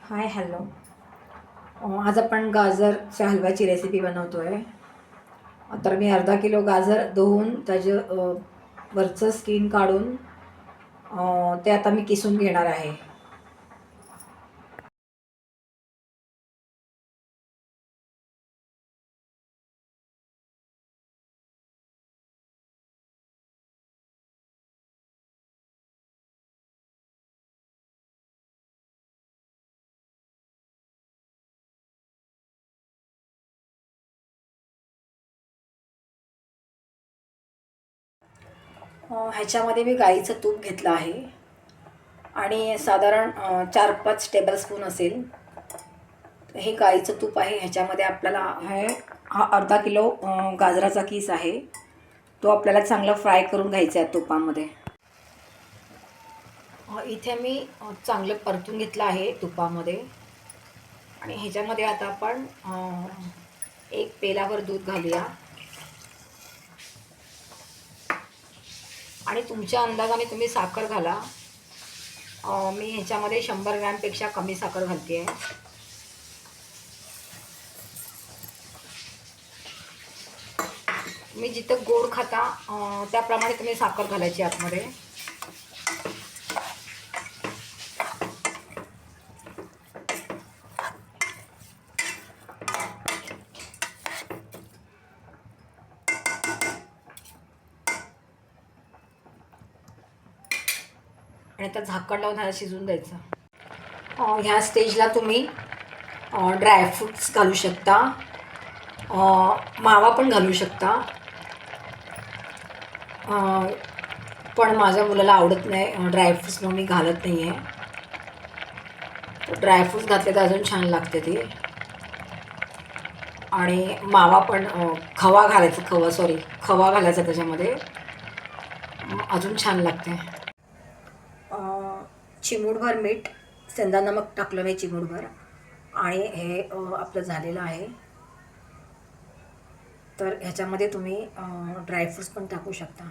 Hi hello. आज आपण गाजरच्या हलव्याची recipe बनवतो आहे. तर मी अर्धा किलो गाजर धुवून त्याचं वरचं स्किन काढून ते आता मी किसून घेणार आहे. ह्याच्यामध्ये मी गाईचं तूप घेतलं आहे आणि साधारण 4-5 टेबलस्पून असेल. हे गाईचं तूप आहे. ह्याच्यामध्ये आपल्याला हा अर्धा किलो गाजराचा किस आहे, तो आपल्याला चांगला फ्राय करून घ्यायचा आहे तुपामध्ये. इथे मी चांगलं परतून घेतलं आहे तुपामध्ये आणि ह्याच्यामध्ये आता आपण एक पेलावर दूध घालूया आणि तुमच्या अंदाजाने तुम्ही साखर घाला. मी ह्याच्यामध्ये 100 ग्रॅमपेक्षा कमी साखर घालते आहे. मी जिथं गोड खाता त्याप्रमाणे तुम्ही साखर घालायची आतमध्ये. आणि आता झाकण लावून ह्याला शिजून द्यायचं. ह्या स्टेजला तुम्ही ड्रायफ्रूट्स घालू शकता, मावा पण घालू शकता. पण माझ्या मुलाला आवडत नाही ड्रायफ्रूट्स, म्हणून मी घालत नाही आहे. ड्रायफ्रूट्स घातले तर अजून छान लागते ते. आणि मावा पण खवा घालायचा त्याच्यामध्ये, अजून छान लागते. चिमूटभर मीठ, सेंधा नमक टाकलं मी चिमूटभर. आणि हे आपलं झालेलं आहे. तर ह्याच्यामध्ये तुम्ही ड्रायफ्रूट्स पण टाकू शकता.